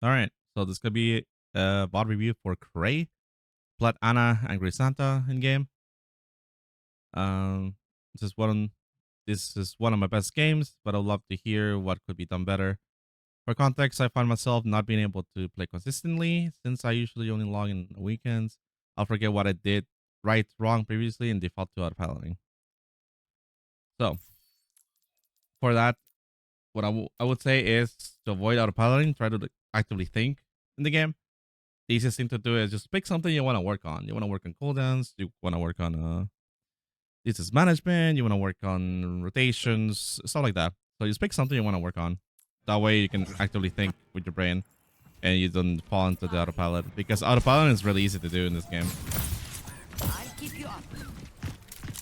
All right, so this could be a VOD review for Cray, Plat Ana, Angry Santa in game. Um, this is one. This is one of my best games, but I'd love to hear what could be done better. For context, I find myself not being able to play consistently since I usually only log in on weekends. I'll forget what I did right, wrong previously, and default to autopiloting. So for that, what I would say is to avoid autopiloting. Try to actively think in the game. The easiest thing to do is just pick something you want to work on. You want to work on cooldowns. You want to work on distance management. You want to work on rotations, stuff like that. So just pick something you want to work on. That way you can actively think with your brain, and you don't fall into the autopilot, because autopilot is really easy to do in this game. I'll keep you up.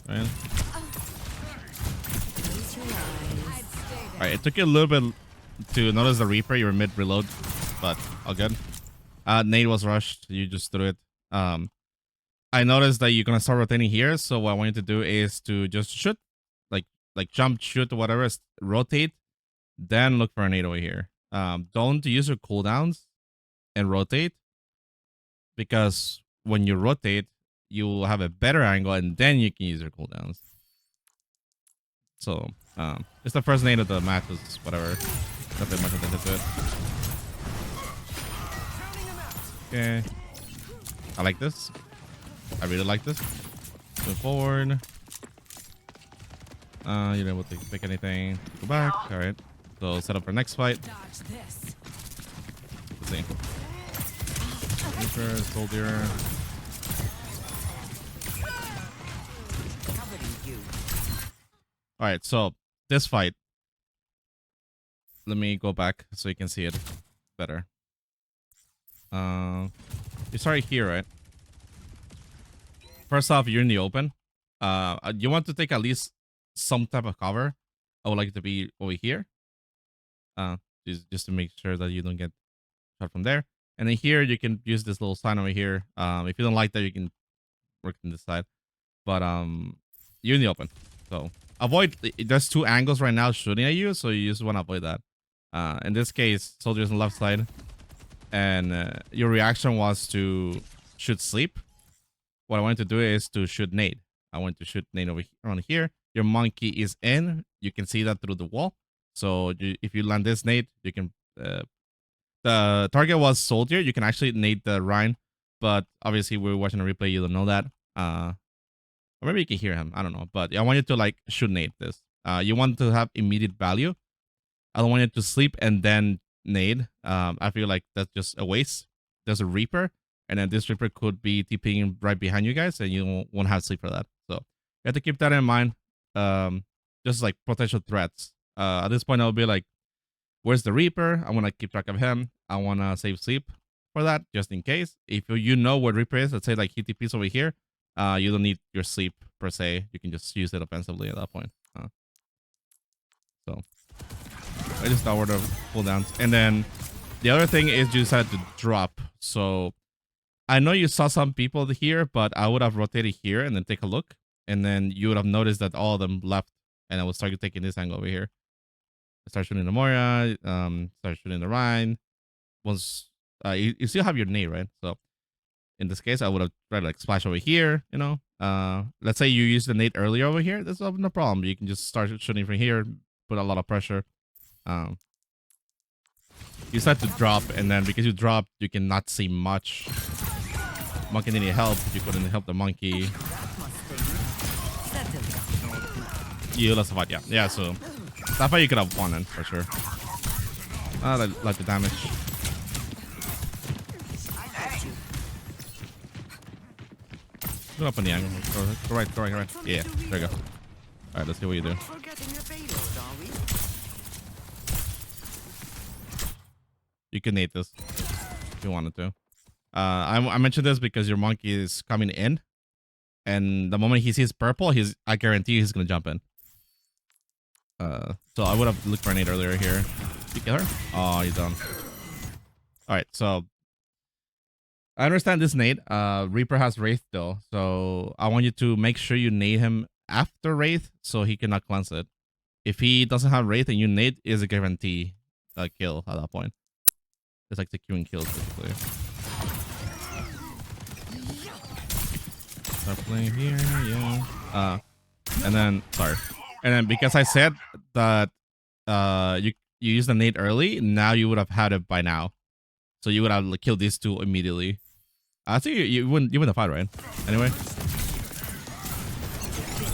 Right? All right, it took you a little bit to notice the Reaper. You were mid reload, but all good. Nade was rushed. You just threw it. I noticed that you're gonna start rotating here. So what I want you to do is to just shoot, like jump, shoot, whatever. Rotate, then look for a nade over here. Don't use your cooldowns and rotate, because when you rotate, you will have a better angle, and then you can use your cooldowns. So it's the first nade of the match. Is whatever. Nothing much attention to it. Okay, I like this. I really like this. Move forward. You're able to pick anything. Go back. All right. So set up for next fight. Let's see. Reaper, soldier. All right. So this fight. Let me go back so you can see it better. You start here, right? First off, you're in the open. You want to take at least some type of cover. I would like it to be over here. Just to make sure that you don't get shot from there. And then here you can use this little sign over here. If you don't like that, you can work on this side. But you're in the open, so avoid. There's two angles right now shooting at you, so you just want to avoid that. In this case, soldiers on the left side, and your reaction was to shoot sleep. What I wanted to do is to shoot nade. I want to shoot nade over around here. Your monkey is in. You can see that through the wall. So if you land this nade, you can. The target was soldier. You can actually nade the Rhine, but obviously we're watching a replay. You don't know that. Or maybe you can hear him. I don't know. But I want you to like shoot nade this. You want to have immediate value. I don't want you to sleep and then nade. I feel like that's just a waste. There's a Reaper, and then this Reaper could be TPing right behind you guys, and you won't have sleep for that. So you have to keep that in mind. Just like potential threats. At this point, I'll be like, where's the Reaper? I want to keep track of him. I want to save sleep for that, just in case. If you know what Reaper is, let's say like he TPs over here, you don't need your sleep per se. You can just use it offensively at that point. So I just thought the cooldowns. And then the other thing is you decided to drop. So I know you saw some people here, but I would have rotated here and then take a look. And then you would have noticed that all of them left, and I would start taking this angle over here. Start shooting the Moria, start shooting the Rhine. Once you still have your nade, right? So in this case, I would have tried to like splash over here, you know. Let's say you used the nade earlier over here. That's no problem. You can just start shooting from here, put a lot of pressure. You start to drop, and then because you dropped, you cannot see much. Monkey needed help. You couldn't help the monkey. You lost a fight, yeah. Yeah, so that fight you could have won in, for sure. Like the damage. Go up on the angle. Go right. Yeah, there you go. Alright, let's see what you do. You can nade this if you wanted to. I mentioned this because your monkey is coming in, and the moment he sees purple, I guarantee he's gonna jump in. So I would have looked for a nade earlier here. Did you kill her? Oh, he's done. Alright, so I understand this nade. Reaper has Wraith though, so I want you to make sure you nade him after Wraith so he cannot cleanse it. If he doesn't have Wraith and you nade, is a guarantee kill at that point. It's like securing kills basically. Start playing here, yeah. And then because I said that you use the nade early, now you would have had it by now. So you would have like, killed these two immediately. I think you win the fight, right? Anyway.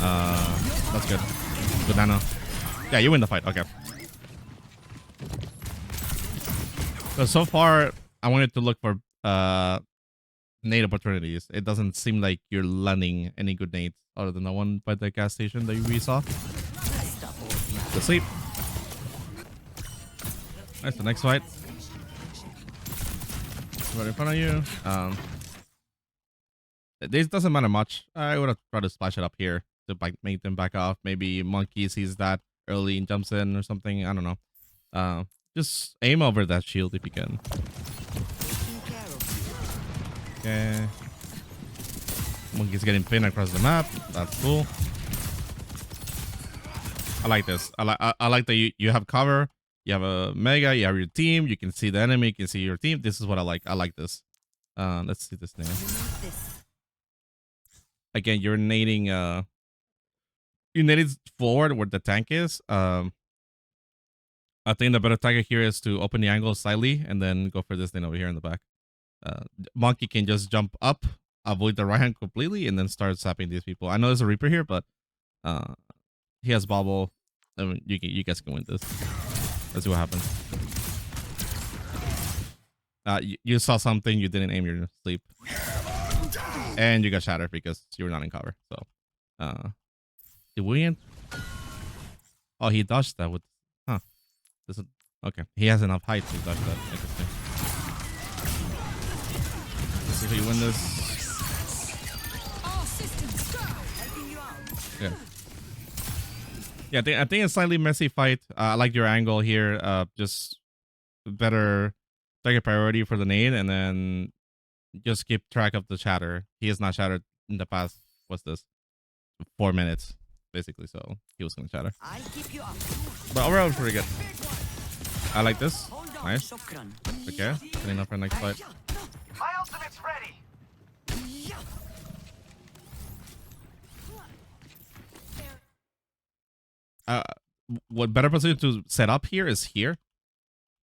That's good. Good nano. Yeah, you win the fight. Okay. So far, I wanted to look for nade opportunities. It doesn't seem like you're landing any good nades other than the one by the gas station that we saw. Go sleep. That's the next fight. Right in front of you. This doesn't matter much. I would have tried to splash it up here to make them back off. Maybe Monkey sees that early and jumps in or something. I don't know. Just aim over that shield if you can. Okay. Monkey's getting pinned across the map. That's cool. I like this. I like that you have cover. You have a mega. You have your team. You can see the enemy. You can see your team. This is what I like. I like this. Let's see this now. Again, you're nading. You naded forward where the tank is. I think the better target here is to open the angle slightly and then go for this thing over here in the back. Monkey can just jump up, avoid the right hand completely, and then start zapping these people. I know there's a Reaper here, but he has bobble. I mean, you guys can win this. Let's see what happens. You saw something, you didn't aim your sleep, and you got shattered because you were not in cover. So, did we? Oh, he dodged that with. Huh. This is, okay. He has enough height to dodge that. Interesting. Let's see if you win this. Yeah. Yeah, I think it's slightly messy fight. I like your angle here. Just better target priority for the nade, and then just keep track of the shatter. He has not shattered in the past. What's this? 4 minutes, basically. So he was gonna shatter. But overall, it's pretty good. I like this. Nice. Okay, setting up for next fight. My ultimate's ready. What better position to set up here is here.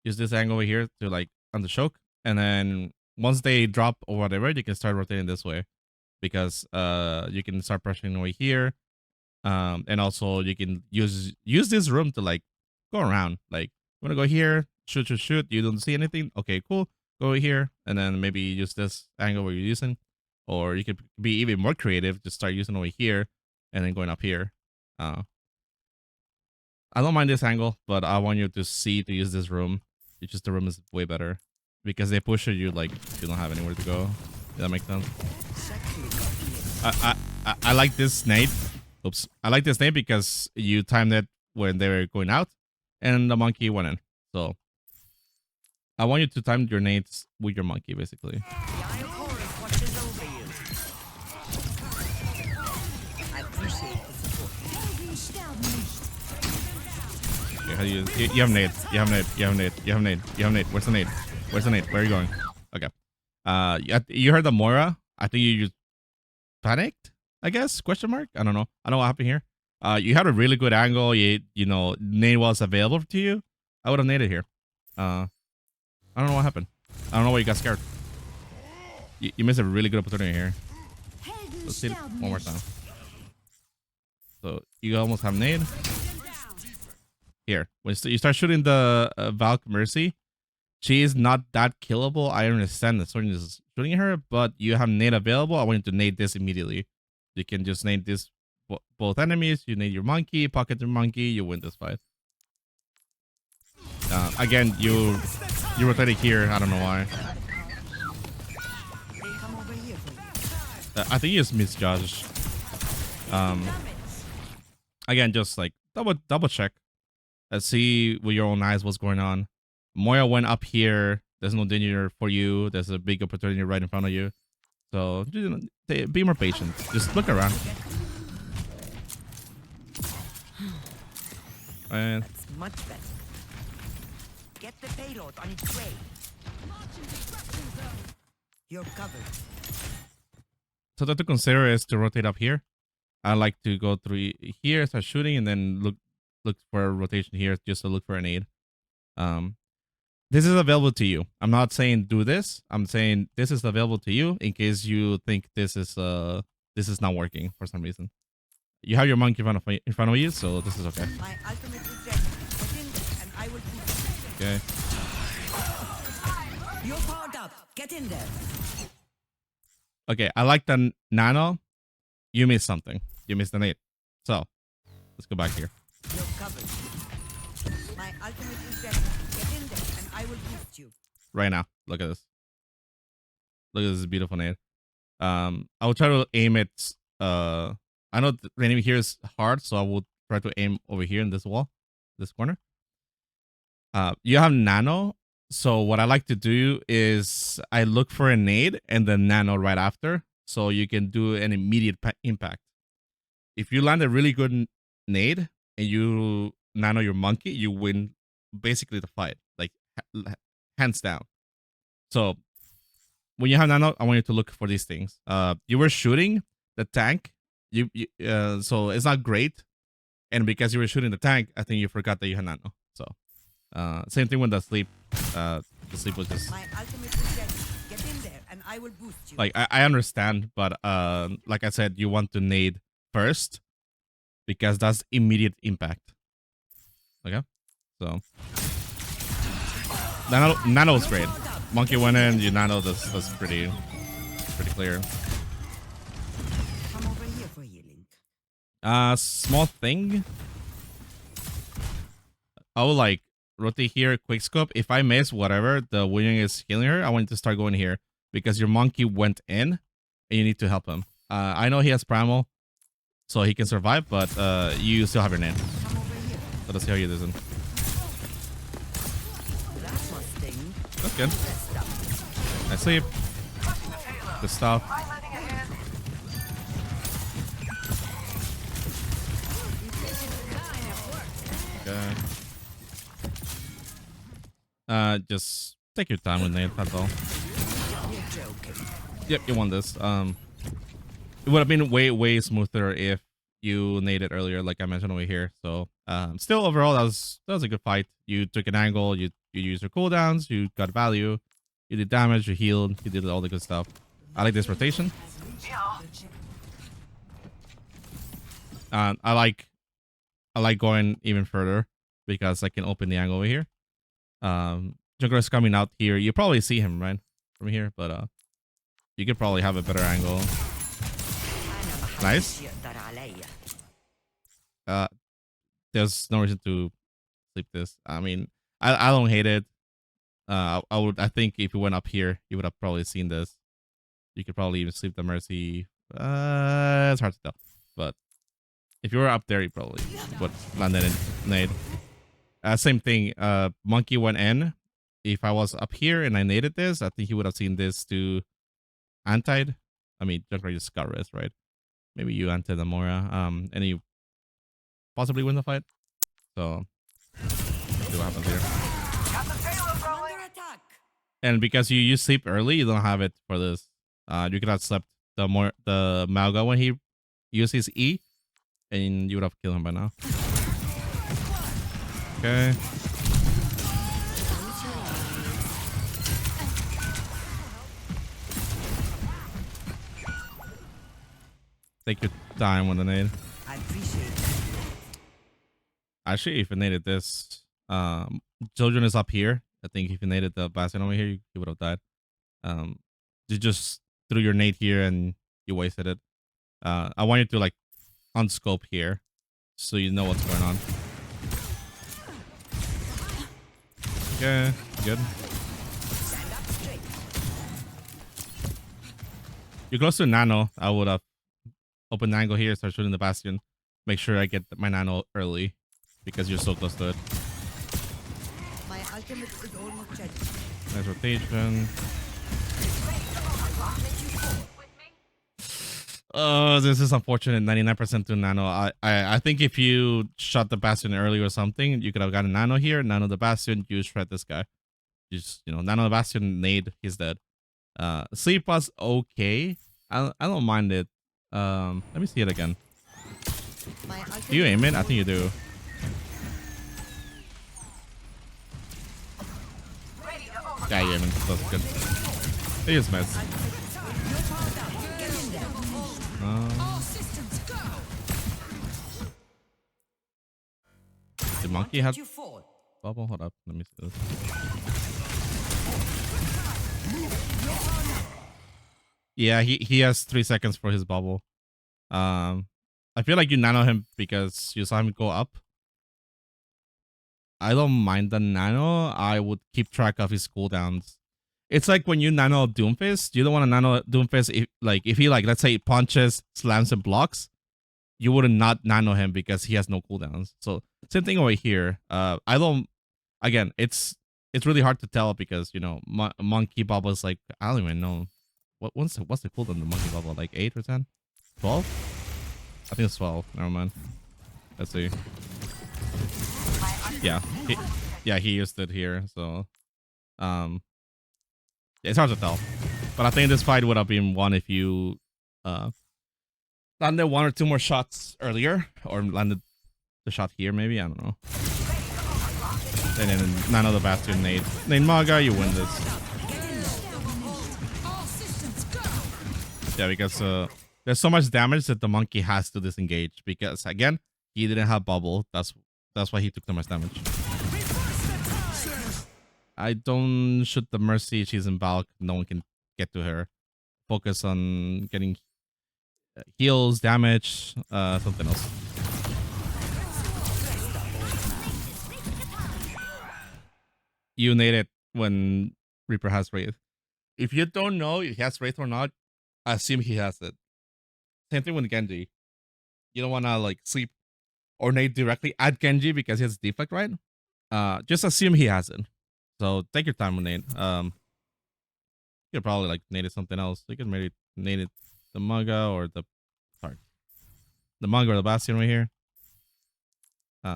Use this angle over here to like on the choke, and then once they drop or whatever, you can start rotating this way, because you can start pressuring away here, and also you can use this room to like go around. Like you want to go here, shoot. You don't see anything. Okay, cool. Go here, and then maybe use this angle where you're using, or you could be even more creative. Just start using over here, and then going up here. I don't mind this angle, but I want you to use this room. It's just the room is way better because they push you like you don't have anywhere to go. Does that make sense? I like this nade. Oops. I like this nade because you timed it when they were going out and the monkey went in. So I want you to time your nades with your monkey basically. Okay, you have nade. You have nade. Where's the nade? Where are you going? Okay. You heard the Moira. I think you just panicked, I guess? Question mark? I don't know. I don't know what happened here. You had a really good angle. You know, nade was available to you. I would have naded here. I don't know what happened. I don't know why you got scared. You missed a really good opportunity here. Let's see it one more time. So you almost have nade. Here, when you start shooting the Valk Mercy, she is not that killable. I understand that Sonya is shooting her, but you have nade available. I want you to nade this immediately. You can just nade this both enemies. You nade your monkey, pocket your monkey. You win this fight. Again, you rotated here. I don't know why. I think you just misjudged. Again, just like double check. Let's see with your own eyes what's going on. Moya went up here. There's no danger for you. There's a big opportunity right in front of you. So be more patient. Just look around. And that's much better. Get the payload on its way. You're covered. So that to consider is to rotate up here. I like to go through here, start shooting, and then look for a rotation here just to look for an aid. This is available to you. I'm not saying do this. I'm saying this is available to you in case you think this is not working for some reason. You have your monkey in front of you, so this is okay. My ultimate is ready. Get in there and I will boost you. Okay. You're powered up. Get in there. Okay, I like the nano. You missed something. You missed the nade. So, let's go back here. You're covered. My ultimate is ready. Get in there and I will boost you. Right now. Look at this. Look at this beautiful nade. I will try to aim it. I know the enemy here is hard, so I will try to aim over here in this wall, this corner. You have nano. So what I like to do is I look for a nade and then nano right after, so you can do an immediate impact. If you land a really good nade and you nano your monkey, you win basically the fight, like hands down. So when you have nano, I want you to look for these things. You were shooting the tank, so it's not great, and because you were shooting the tank, I think you forgot that you had nano. So same thing with the sleep. The sleep was just My ultimate is ready. Get in there and I will boost you. like I understand, but like I said, you want to nade first because that's immediate impact. Okay, so nano was great. Monkey went in, you nano. That's pretty clear. Come over here for healing. Small thing. I will like rotate here, quick scope. If I miss whatever, the William is healing her. I want to start going here because your monkey went in and you need to help him. I know he has primal, so he can survive, but you still have your name. Come over here. Let us see how you do this. That must sting. That's good. Rest up. I sleep. Pushing the payload. Good stuff. I'm lending a hand. Okay. Just take your time with Nate. That's all. You're joking. Yep, you won this. It would have been way smoother if you naded earlier, like I mentioned over here. So, still overall, that was a good fight. You took an angle. You used your cooldowns. You got value. You did damage. You healed. You did all the good stuff. I like this rotation. Yeah. I like going even further because I can open the angle over here. Jungler is coming out here. You probably see him right from here, but you could probably have a better angle. Nice. There's no reason to sleep this. I mean, I don't hate it. I think if you went up here, you would have probably seen this. You could probably even sleep the Mercy. It's hard to tell, but if you were up there, you probably would land in nade. Same thing. Monkey went in. If I was up here and I naded this, I think he would have seen this to antied. I mean, Junkrat just got res, right? Maybe you anti the Mora. And you possibly win the fight. So let's see what happens here. Got the payload rolling. Under attack. And because you use sleep early, you don't have it for this. You could have slept the Malga when he used his E, and you would have killed him by now. Okay. Take your time with the nade. I appreciate it. Actually, if you naded this, children is up here. I think if you naded the bastion over here, you would have died. You just threw your nade here and you wasted it. I want you to like unscope here so you know what's going on. Okay, good. Stand up straight. You're close to nano. I would have opened the angle here, start shooting the bastion. Make sure I get my nano early because you're so close to it. My ultimate is almost ready. Nice rotation. Oh, this is unfortunate. 99% to nano. I think if you shot the bastion early or something, you could have gotten nano here, nano the bastion, you shred this guy. just Nano Bastion nade, he's dead. Sleep was okay. I don't mind it. Let me see it again. My Do you ultimate aim it? is I think you do. Ready to overclock. Yeah, you aim it. That's good. They just miss. All systems go. The monkey had you fall. bubble. Hold up. Let me see this. Yeah, he has 3 seconds for his bubble. I feel like you nano him because you saw him go up. I don't mind the nano. I would keep track of his cooldowns. It's like when you nano Doomfist, you don't want to nano Doomfist if he let's say punches, slams, and blocks. You would not nano him because he has no cooldowns. So same thing over here. I don't. Again, it's really hard to tell because monkey bubble is like I don't even know what's the cooldown of the monkey bubble, like 8 or 10, 12. I think it's 12. Never mind. Let's see. Yeah, he used it here. So, it's hard to tell. But I think this fight would have been won if you landed 1 or 2 more shots earlier, or landed the shot here. Maybe, I don't know. And then none of the Bastion nade Maga, you win this. All systems go. Yeah, because there's so much damage that the monkey has to disengage because again he didn't have bubble. That's why he took so much damage. I don't shoot the Mercy. She's in bulk. No one can get to her. Focus on getting heals, damage, something else. You nade it when Reaper has Wraith. If you don't know if he has Wraith or not, assume he has it. Same thing with Genji. You don't want to sleep or nade directly at Genji because he has deflect, right? Just assume he has it. So take your time with nade. You could probably nade it something else. You could maybe nade it the Manga or the Manga or the Bastion right here.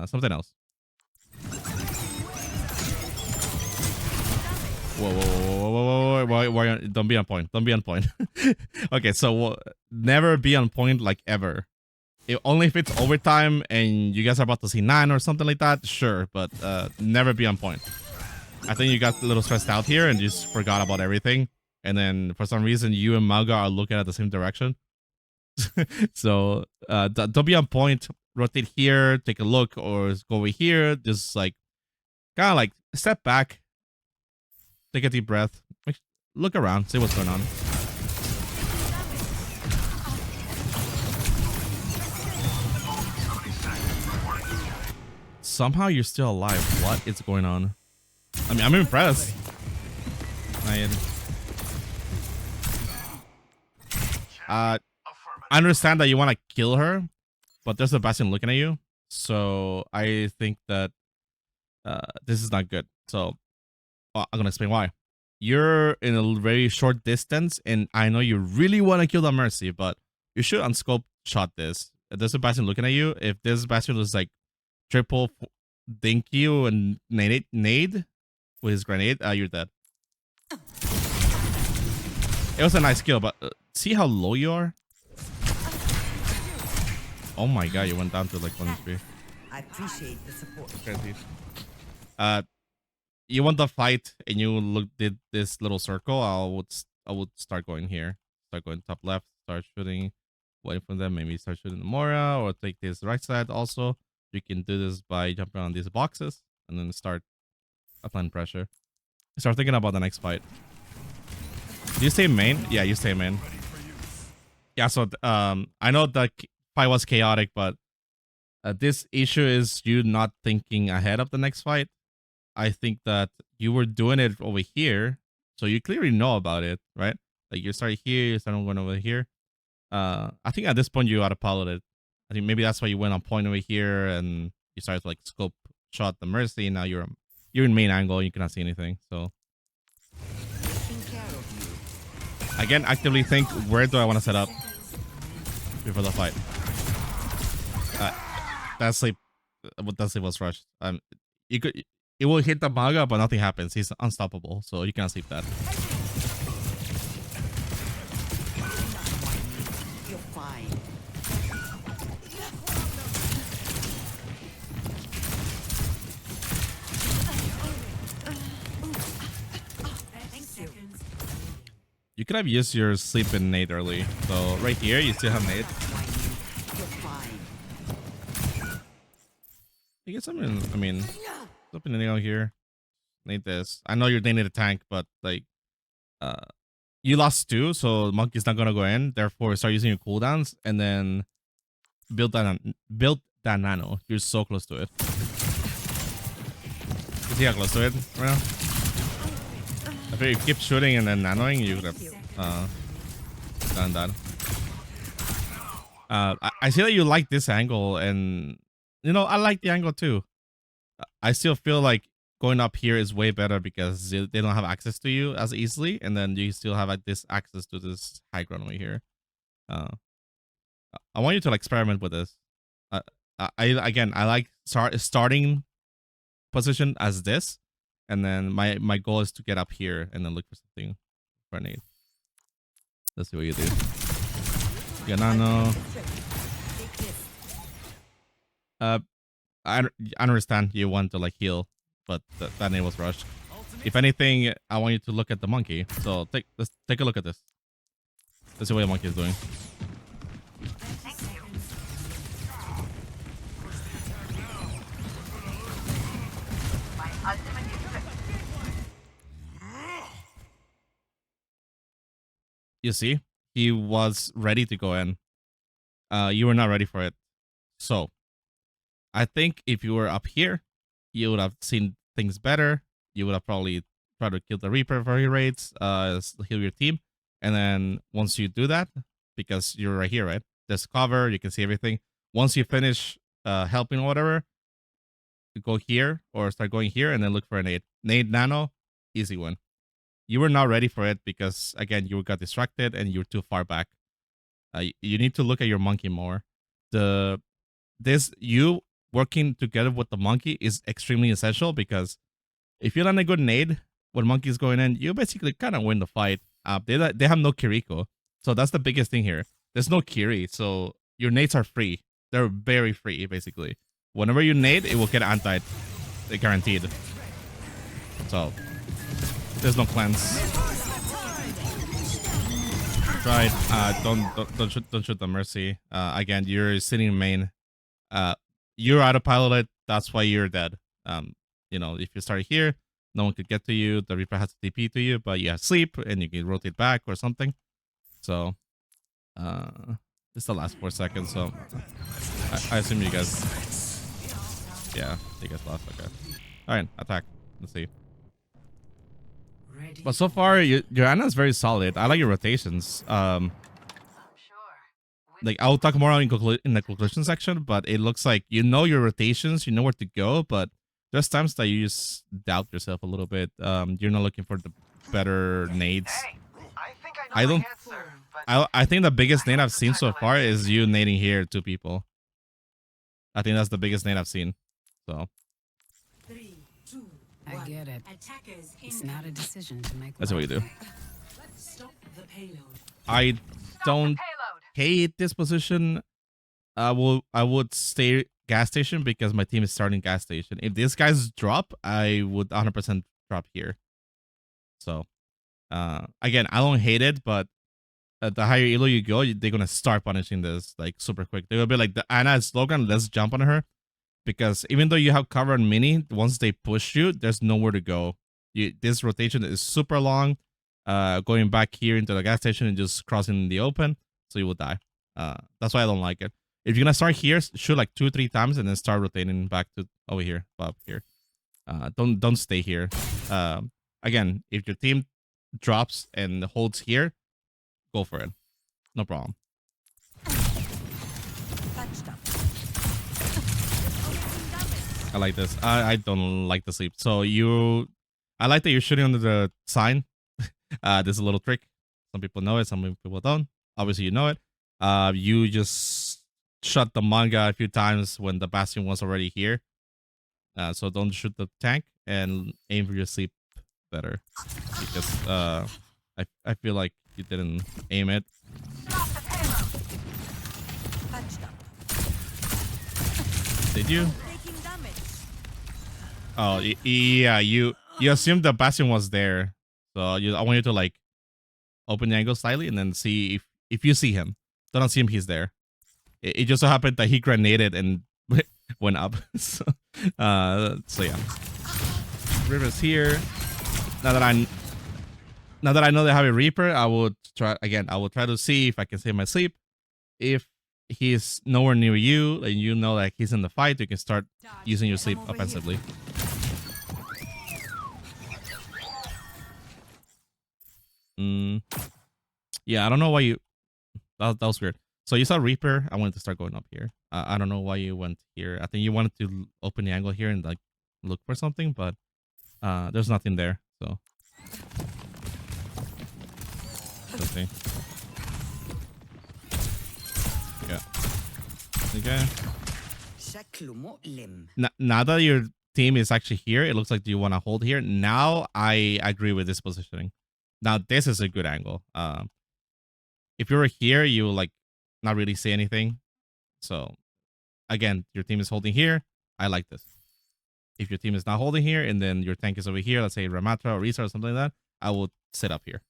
Something else. Whoa. Why, don't be on point. Don't be on point. Okay, so never be on point ever. Only if it's overtime and you guys are about to see 9 or something like that, sure. But never be on point. I think you got a little stressed out here and just forgot about everything. And then for some reason, you and Maga are looking at the same direction. So don't be on point. Rotate here, take a look, or go over here. Just kind of step back. Take a deep breath. Look around. See what's going on. Somehow you're still alive. What is going on? I mean, I'm impressed. I understand that you want to kill her, but there's a Bastion looking at you. So I think that this is not good. So I'm going to explain why. You're in a very short distance, and I know you really want to kill the Mercy, but you should unscope shot this. If there's a Bastion looking at you, if this Bastion was triple dink you and nade with his grenade, you're dead. It was a nice kill, but see how low you are? Oh my god, you went down to 1 HP. I appreciate the support. Crazy. You want the fight and you did this little circle, I would start going here. Start going top left, start shooting, wait for them, maybe start shooting the Mora, or take this right side also. You can do this by jumping on these boxes and then start applying pressure. Start thinking about the next fight. Do you stay main? Yeah, you stay main. Yeah, so I know the fight was chaotic, but this issue is you not thinking ahead of the next fight. I think that you were doing it over here, so you clearly know about it, right? You start here, you start going over here. I think at this point you autopilot it. I think maybe that's why you went on point over here and you started to scope shot the Mercy. Now you're in main angle, you cannot see anything. So again, actively think, where do I want to set up before the fight? That sleep was rushed. You could it will hit the manga, but nothing happens. He's unstoppable, so you can't sleep that. You're fine. You could have used your sleep in nade early. So right here, you still have nade. You're fine. You get something. I mean, something out here. Nade this. I know you're nading a tank, but like, you lost 2, so monkey's not gonna go in. Therefore, start using your cooldowns and then build that nano. You're so close to it. You see how close to it right now? If you keep shooting and then nanoing, you could have done that. I see that you like this angle, and you know I like the angle too. I still feel like going up here is way better because they don't have access to you as easily, and then you still have like this access to this high ground over here. I want you to like experiment with this. I like starting position as this, and then my goal is to get up here and then look for something for a nade. Let's see what you do. Ganano. I understand you want to like heal, but that nade was rushed. If anything, I want you to look at the monkey. So let's take a look at this. Let's see what the monkey is doing. You see, he was ready to go in. You were not ready for it. So I think if you were up here, you would have seen things better. You would have probably tried to kill the Reaper for your raids, heal your team. And then once you do that, because you're right here, right? There's cover, you can see everything. Once you finish helping or whatever, you go here or start going here and then look for a nade. Nade nano, easy one. You were not ready for it because, again, you got distracted and you're too far back. You need to look at your monkey more. You working together with the monkey is extremely essential because if you land a good nade when monkey's going in, you basically kind of win the fight. They have no Kiriko, so that's the biggest thing here. There's no Kiri, so your nades are free. They're very free, basically. Whenever you nade, it will get antied, guaranteed. So there's no cleanse. Right. Don't shoot the mercy. Again, you're sitting in main. You're autopiloted. That's why you're dead. You know, if you start here, no one could get to you. The Reaper has to TP to you, but you have sleep and you can rotate back or something. So, it's the last 4 seconds. So, I assume you guys. Yeah, you guys lost. Okay. All right, attack. Let's see. But so far, your Ana is very solid. I like your rotations. Like I'll talk more in the conclusion section, but it looks like you know your rotations, you know where to go, but there's times that you just doubt yourself a little bit. You're not looking for the better nades. Hey, I think I know my answer, but I think the biggest nade I've seen so far is you nading here 2 people. I think that's the biggest nade I've seen. So 3, 2, I get it. Attackers It's not a decision to make. that's what you do. Stop the payload. I don't payload. hate this position. I would stay gas station because my team is starting gas station. If these guys drop, I would 100% drop here. So, again, I don't hate it, but the higher elo you go, they're gonna start punishing this like super quick. They're gonna be like the Ana slogan, let's jump on her, because even though you have cover on mini, once they push you, there's nowhere to go. This rotation is super long. Going back here into the gas station and just crossing the open, so you will die. That's why I don't like it. If you're gonna start here, shoot like 2-3 times and then start rotating back to over here, up here. Don't stay here. Again, if your team drops and holds here, go for it. No problem. I like this. I don't like the sleep. So I like that you're shooting under the sign. This is a little trick. Some people know it, some people don't. Obviously, you know it. You just shot the manga a few times when the bastion was already here. So don't shoot the tank and aim for your sleep better, because I feel like you didn't aim it. Patched up. Did you? Taking damage. Oh, yeah. You assumed the bastion was there, so I want you to like open the angle slightly and then see if you see him. Don't see him. He's there. It just so happened that he grenaded and went up. So yeah. River's here. Now that I know they have a Reaper, I will try again. I will try to see if I can save my sleep. If he's nowhere near you and you know that he's in the fight, you can start using your sleep offensively. Yeah, I don't know why you. That was weird. So you saw Reaper. I wanted to start going up here. I don't know why you went here. I think you wanted to open the angle here and like look for something, but there's nothing there. So okay. Yeah. Okay. Now that your team is actually here, it looks like you want to hold here. Now I agree with this positioning. Now this is a good angle. If you were here, you will like not really see anything. So again, your team is holding here. I like this. If your team is not holding here and then your tank is over here, let's say Ramatra or Risa or something like that, I will sit up here.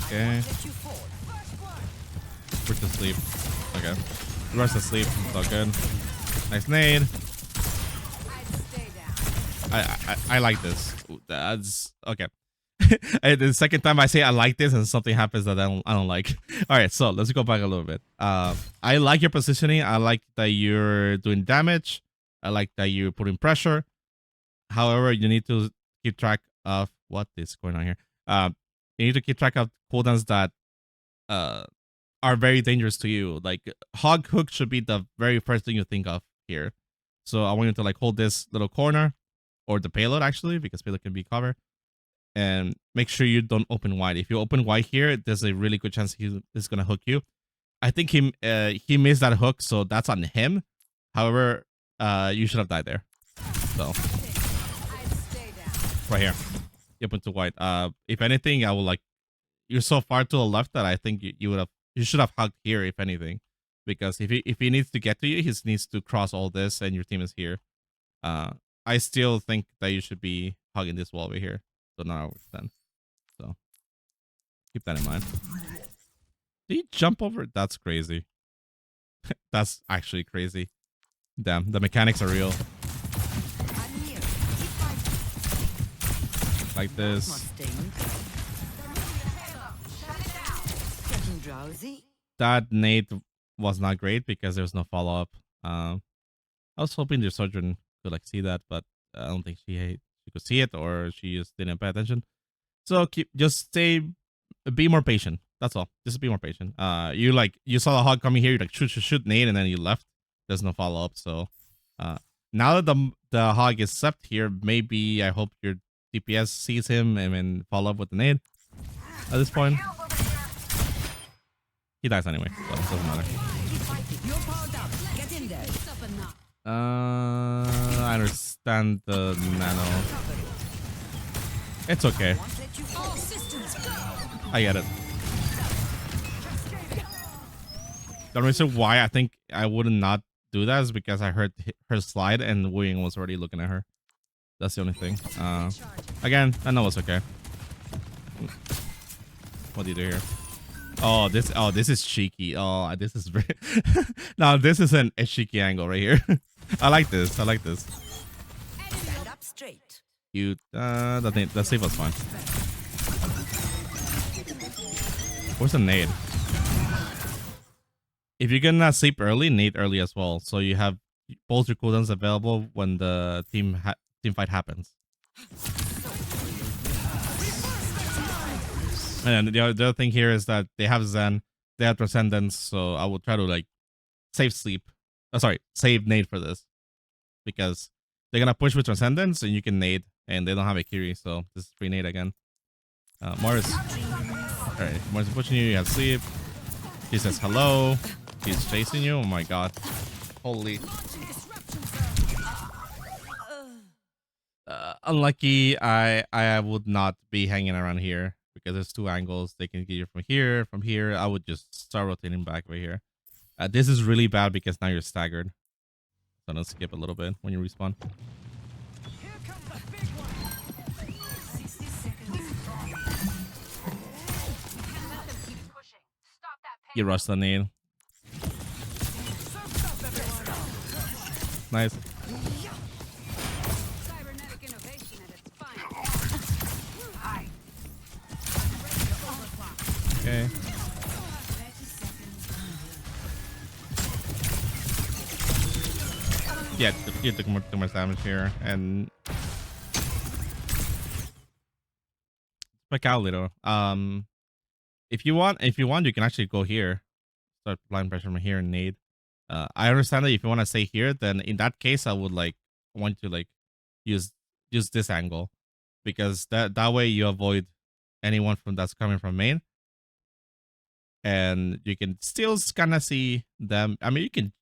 Okay. Put to sleep. Okay. The rest asleep. It's all good. Nice nade. I like this. That's okay. The second time I say I like this and something happens that I don't like. All right, so let's go back a little bit. I like your positioning. I like that you're doing damage. I like that you're putting pressure. However, you need to keep track of what is going on here. You need to keep track of cooldowns that are very dangerous to you. Like hog hook should be the very first thing you think of here. So I want you to like hold this little corner, or the payload actually, because payload can be cover, and make sure you don't open wide. If you open wide here, there's a really good chance he is gonna hook you. I think he missed that hook, so that's on him. However, you should have died there. So right here, you open to white. If anything, I will like, you're so far to the left that I think you should have hugged here if anything, because if he needs to get to you, he needs to cross all this, and your team is here. I still think that you should be hugging this wall over here. So now then, so keep that in mind. Did he jump over? That's crazy. That's actually crazy. Damn, the mechanics are real. Like this. That nade was not great because there was no follow up. I was hoping the surgeon could like see that, but I don't think she could see it, or she just didn't pay attention. So be more patient. That's all. Just be more patient. You saw the hog coming here. You're like shoot nade, and then you left. There's no follow up. So now that the hog is slept here, maybe I hope your DPS sees him and then follow up with the nade. At this point, he dies anyway, so it doesn't matter. I understand the nano. It's okay. I get it. The reason why I think I would not do that is because I heard her slide and Wu Ying was already looking at her. That's the only thing. Again, I know it's okay. What do you do here? Oh, this is cheeky. Oh, this is very. Now this is a cheeky angle right here. I like this. I like this. Stand up straight. You that save was fine. Where's the nade? If you're gonna sleep early, nade early as well, so you have both your cooldowns available when the team fight happens. And the other thing here is that they have Zen, they have Transcendence, so I will try to like save sleep. Save nade for this, because they're gonna push with Transcendence and you can nade, and they don't have a Kiri, so this is free nade again. Morris, all right, Morris is pushing you. You have sleep. He says hello. He's chasing you. Oh my god. Holy. Unlucky. I would not be hanging around here because there's two angles. They can get you from here, from here. I would just start rotating back right here. This is really bad because now you're staggered. So let's skip a little bit when you respawn. You rush the nade. Nice. Cybernetic innovation at its finest. Okay. Yeah, you took too much damage here, and back out a little. If you want, you can actually go here, start blind pressure from here and nade. I understand that if you want to stay here, then in that case, I would want to use this angle, because that way you avoid anyone from that's coming from main, and you can still kind of see them. I mean, you can.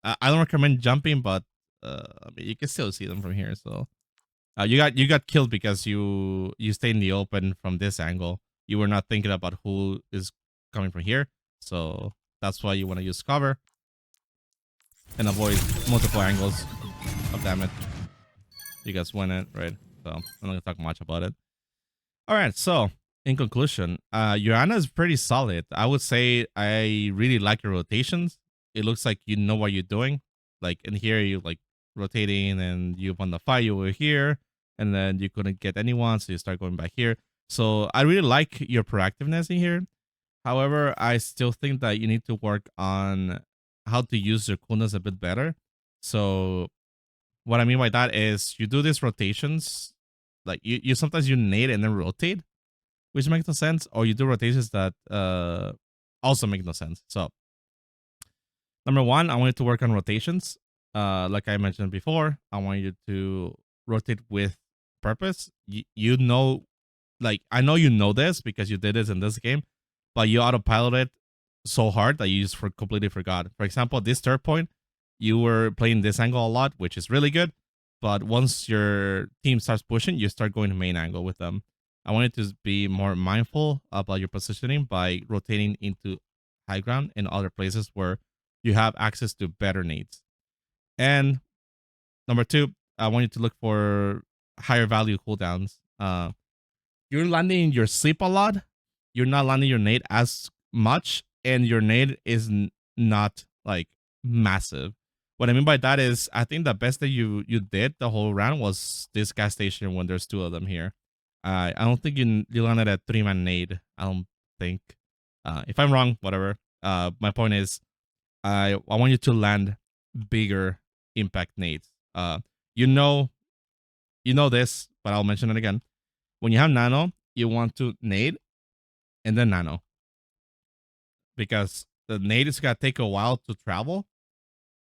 I don't recommend jumping, but I mean, you can still see them from here. So you got killed because you stayed in the open from this angle. You were not thinking about who is coming from here, so that's why you want to use cover and avoid multiple angles of damage. You guys win it, right? So I'm not gonna talk much about it. All right, so in conclusion, your Ana is pretty solid. I would say I really like your rotations. It looks like you know what you're doing. Like in here, you rotating, and you won the fight. You were here, and then you couldn't get anyone, so you start going back here. So I really like your proactiveness in here. However, I still think that you need to work on how to use your coolness a bit better. So what I mean by that is you do these rotations, like you sometimes you nade and then rotate, which makes no sense, or you do rotations that also make no sense. So number one, I want you to work on rotations. Like I mentioned before, I want you to rotate with purpose. You know, like I know you know this because you did this in this game, but you autopilot it so hard that you just completely forgot. For example, this third point, you were playing this angle a lot, which is really good. But once your team starts pushing, you start going to main angle with them. I want you to be more mindful about your positioning by rotating into high ground and other places where you have access to better nades. And number two, I want you to look for higher value cooldowns. You're landing your sleep a lot. You're not landing your nade as much, and your nade is not massive. What I mean by that is, I think the best that you did the whole round was this gas station when there's two of them here. I don't think you landed a 3-man nade. I don't think. If I'm wrong, whatever. My point is, I want you to land bigger impact nades. You know this, but I'll mention it again. When you have nano, you want to nade and then nano, because the nade is gonna take a while to travel,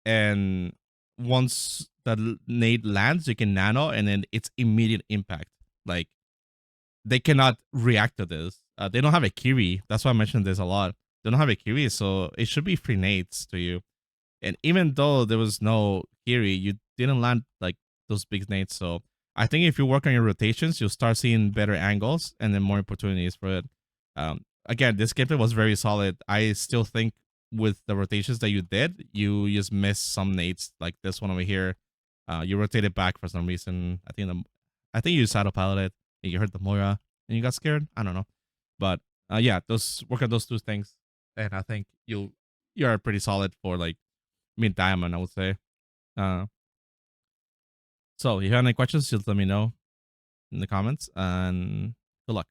and once the nade lands, you can nano, and then it's immediate impact. Like they cannot react to this. They don't have a Kiri. That's why I mentioned this a lot. They don't have a Kiri, so it should be free nades to you. And even though there was no Kiri, you didn't land those big nades. So I think if you work on your rotations, you'll start seeing better angles and then more opportunities for it. Again, this gameplay was very solid. I still think with the rotations that you did, you just missed some nades, like this one over here. You rotated back for some reason. I think you autopiloted and you heard the Moira and you got scared. I don't know, but yeah, work on those two things, and I think you're pretty solid for mid diamond, I would say. So if you have any questions, just let me know in the comments, and good luck.